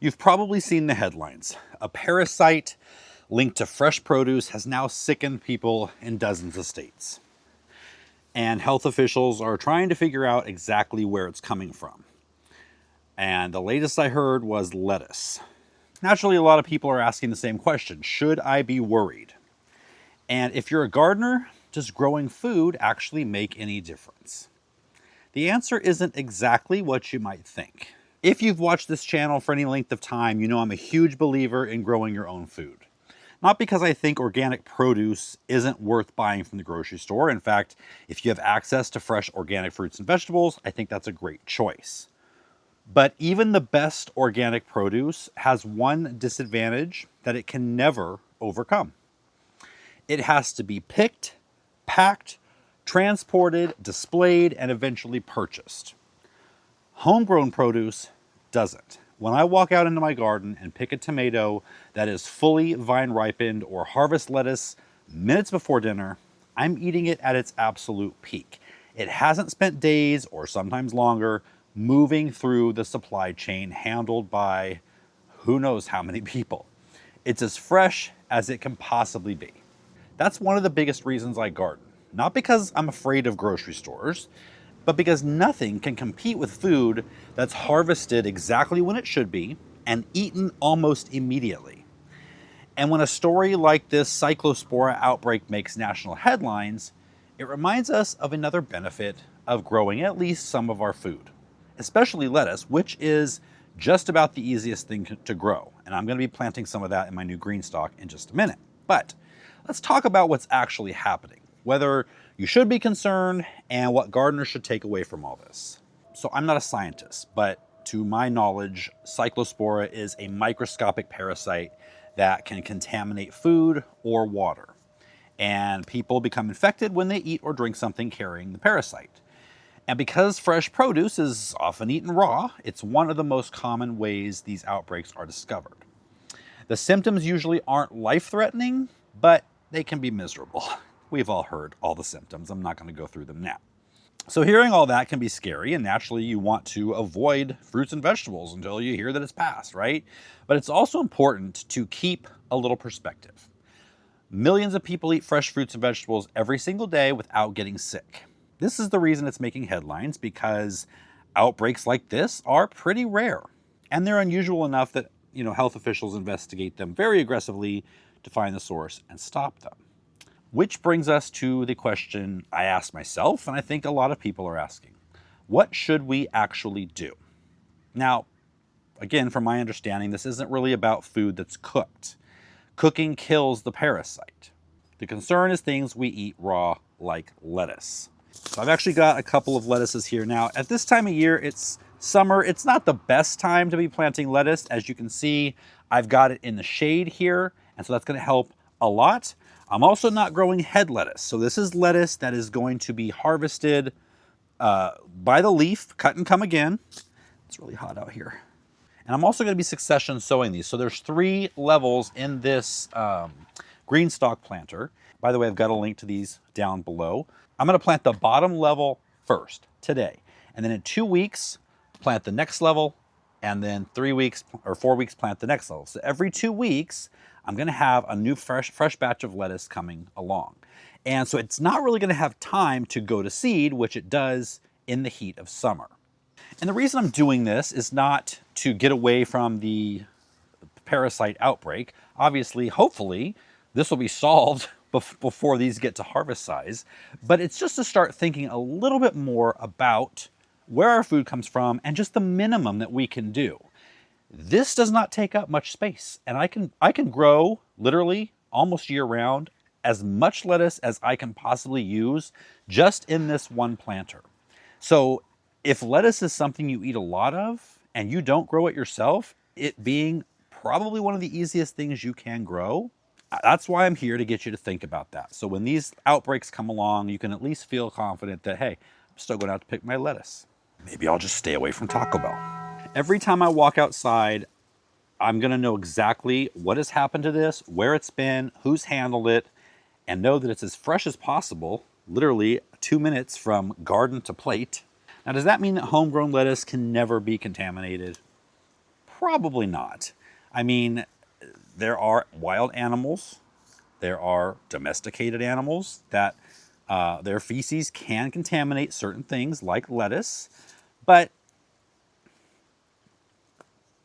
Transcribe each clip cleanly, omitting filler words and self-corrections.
You've probably seen the headlines. A parasite linked to fresh produce has now sickened people in dozens of states. And health officials are trying to figure out exactly where it's coming from. And the latest I heard was lettuce. Naturally, a lot of people are asking the same question. Should I be worried? And if you're a gardener, does growing food actually make any difference? The answer isn't exactly what you might think. If you've watched this channel for any length of time, you know I'm a huge believer in growing your own food. Not because I think organic produce isn't worth buying from the grocery store. In fact, if you have access to fresh organic fruits and vegetables, I think that's a great choice. But even the best organic produce has one disadvantage that it can never overcome. It has to be picked, packed, transported, displayed, and eventually purchased. Homegrown produce doesn't. When I walk out into my garden and pick a tomato that is fully vine ripened or harvest lettuce minutes before dinner, I'm eating it at its absolute peak. It hasn't spent days or sometimes longer moving through the supply chain handled by who knows how many people. It's as fresh as it can possibly be. That's one of the biggest reasons I garden. Not because I'm afraid of grocery stores, but because nothing can compete with food that's harvested exactly when it should be and eaten almost immediately. And when a story like this cyclospora outbreak makes national headlines, it reminds us of another benefit of growing at least some of our food, especially lettuce, which is just about the easiest thing to grow. And I'm going to be planting some of that in my new GreenStalk in just a minute. But let's talk about what's actually happening, whether you should be concerned, and what gardeners should take away from all this. So I'm not a scientist, but to my knowledge, cyclospora is a microscopic parasite that can contaminate food or water. And people become infected when they eat or drink something carrying the parasite. And because fresh produce is often eaten raw, it's one of the most common ways these outbreaks are discovered. The symptoms usually aren't life-threatening, but they can be miserable. We've all heard all the symptoms. I'm not going to go through them now. So hearing all that can be scary, and naturally you want to avoid fruits and vegetables until you hear that it's passed, right? But it's also important to keep a little perspective. Millions of people eat fresh fruits and vegetables every single day without getting sick. This is the reason it's making headlines, because outbreaks like this are pretty rare. And they're unusual enough that, health officials investigate them very aggressively to find the source and stop them. Which brings us to the question I asked myself, and I think a lot of people are asking. What should we actually do? Now, again, from my understanding, this isn't really about food that's cooked. Cooking kills the parasite. The concern is things we eat raw, like lettuce. So I've actually got a couple of lettuces here. Now, at this time of year, it's summer. It's not the best time to be planting lettuce. As you can see, I've got it in the shade here, and so that's going to help a lot. I'm also not growing head lettuce. So this is lettuce that is going to be harvested by the leaf, cut and come again. It's really hot out here. And I'm also going to be succession sowing these. So there's 3 levels in this GreenStalk planter. By the way, I've got a link to these down below. I'm going to plant the bottom level first today. And then in 2 weeks, plant the next level. And then 3 weeks or 4 weeks, plant the next level. So every 2 weeks, I'm going to have a new fresh batch of lettuce coming along. And so it's not really going to have time to go to seed, which it does in the heat of summer. And the reason I'm doing this is not to get away from the parasite outbreak. Obviously, hopefully, this will be solved before these get to harvest size. But it's just to start thinking a little bit more about where our food comes from and just the minimum that we can do. This does not take up much space, and I can grow literally almost year-round as much lettuce as I can possibly use just in this one planter. So if lettuce is something you eat a lot of and you don't grow it yourself, it being probably one of the easiest things you can grow, that's why I'm here to get you to think about that. So when these outbreaks come along, you can at least feel confident that, hey, I'm still going out to pick my lettuce. Maybe I'll just stay away from Taco Bell. Every time I walk outside, I'm going to know exactly what has happened to this, where it's been, who's handled it, and know that it's as fresh as possible, literally 2 minutes from garden to plate. Now, does that mean that homegrown lettuce can never be contaminated? Probably not. I mean, there are wild animals, there are domesticated animals that their feces can contaminate certain things like lettuce, but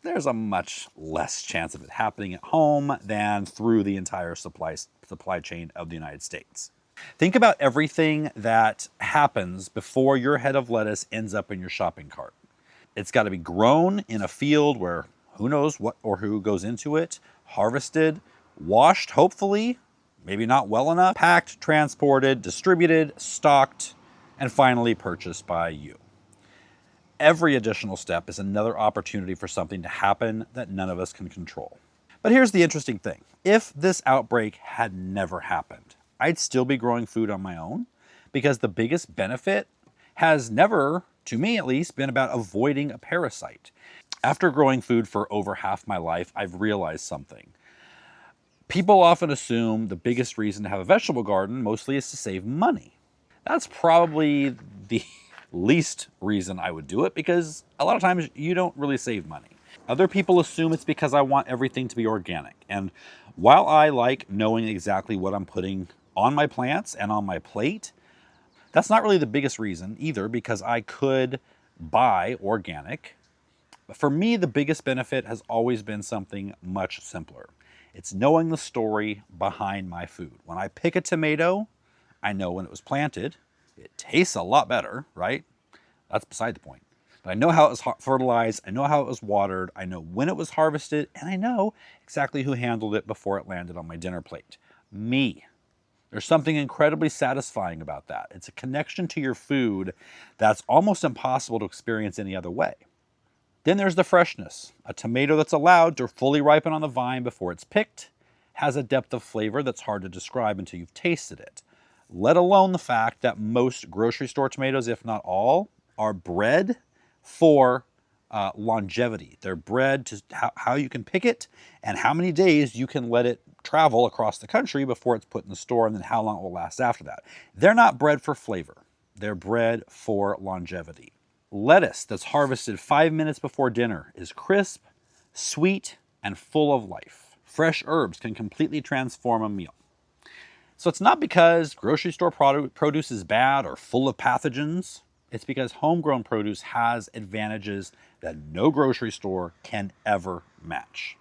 there's a much less chance of it happening at home than through the entire supply chain of the United States. Think about everything that happens before your head of lettuce ends up in your shopping cart. It's got to be grown in a field where who knows what or who goes into it, harvested, washed, hopefully, maybe not well enough, packed, transported, distributed, stocked, and finally purchased by you. Every additional step is another opportunity for something to happen that none of us can control. But here's the interesting thing. If this outbreak had never happened, I'd still be growing food on my own, because the biggest benefit has never, to me at least, been about avoiding a parasite. After growing food for over half my life, I've realized something. People often assume the biggest reason to have a vegetable garden mostly is to save money. That's probably the least reason I would do it, because a lot of times you don't really save money. Other people assume it's because I want everything to be organic. And while I like knowing exactly what I'm putting on my plants and on my plate, that's not really the biggest reason either, because I could buy organic. But for me, the biggest benefit has always been something much simpler. It's knowing the story behind my food. When I pick a tomato, I know when it was planted. It tastes a lot better, right? That's beside the point. But I know how it was fertilized, I know how it was watered, I know when it was harvested, and I know exactly who handled it before it landed on my dinner plate. Me. There's something incredibly satisfying about that. It's a connection to your food that's almost impossible to experience any other way. Then there's the freshness. A tomato that's allowed to fully ripen on the vine before it's picked has a depth of flavor that's hard to describe until you've tasted it. Let alone the fact that most grocery store tomatoes, if not all, are bred for longevity. They're bred to how you can pick it and how many days you can let it travel across the country before it's put in the store, and then how long it will last after that. They're not bred for flavor. They're bred for longevity. Lettuce that's harvested 5 minutes before dinner is crisp, sweet, and full of life. Fresh herbs can completely transform a meal. So it's not because grocery store produce is bad or full of pathogens. It's because homegrown produce has advantages that no grocery store can ever match.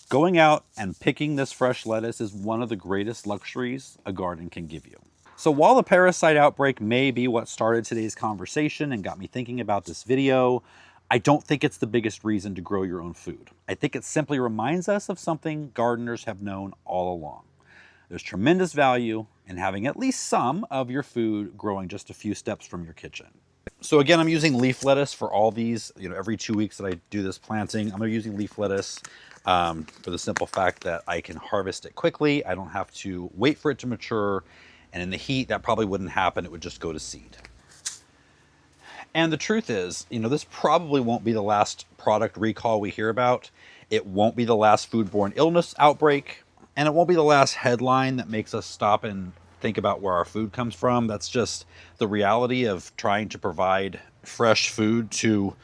Going out and picking this fresh lettuce is one of the greatest luxuries a garden can give you. So while the parasite outbreak may be what started today's conversation and got me thinking about this video, I don't think it's the biggest reason to grow your own food. I think it simply reminds us of something gardeners have known all along. There's tremendous value in having at least some of your food growing just a few steps from your kitchen. So again, I'm using leaf lettuce for all these. Every 2 weeks that I do this planting, I'm using leaf lettuce for the simple fact that I can harvest it quickly. I don't have to wait for it to mature. And in the heat, that probably wouldn't happen. It would just go to seed. And the truth is, this probably won't be the last product recall we hear about. It won't be the last foodborne illness outbreak. And it won't be the last headline that makes us stop and think about where our food comes from. That's just the reality of trying to provide fresh food to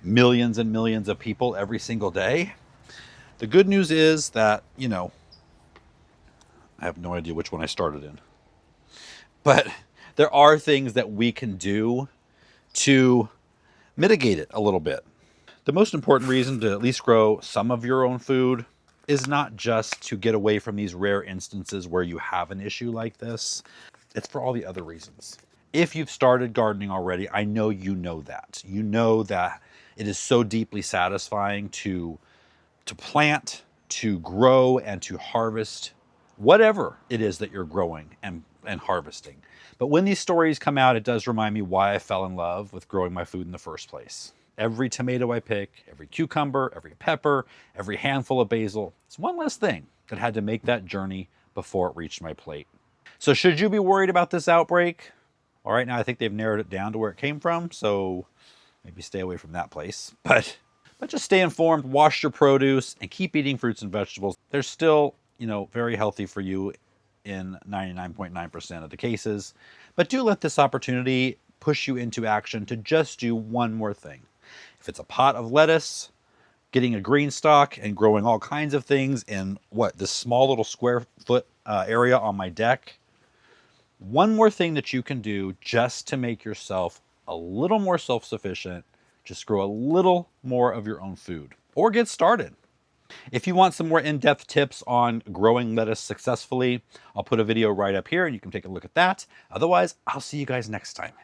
millions and millions of people every single day. The good news is that, I have no idea which one I started in. But there are things that we can do to mitigate it a little bit. The most important reason to at least grow some of your own food is not just to get away from these rare instances where you have an issue like this. It's for all the other reasons. If you've started gardening already, I know you know that. You know that it is so deeply satisfying to plant, to grow, and to harvest whatever it is that you're growing and harvesting. But when these stories come out, it does remind me why I fell in love with growing my food in the first place. Every tomato I pick, every cucumber, every pepper, every handful of basil, it's one less thing that had to make that journey before it reached my plate. So should you be worried about this outbreak? All right, now I think they've narrowed it down to where it came from, so maybe stay away from that place. But just stay informed, wash your produce, and keep eating fruits and vegetables. They're still, very healthy for you in 99.9% of the cases. But do let this opportunity push you into action to just do one more thing. If it's a pot of lettuce, getting a GreenStalk and growing all kinds of things in this small little square foot area on my deck. One more thing that you can do just to make yourself a little more self-sufficient, just grow a little more of your own food or get started. If you want some more in-depth tips on growing lettuce successfully, I'll put a video right up here and you can take a look at that. Otherwise, I'll see you guys next time.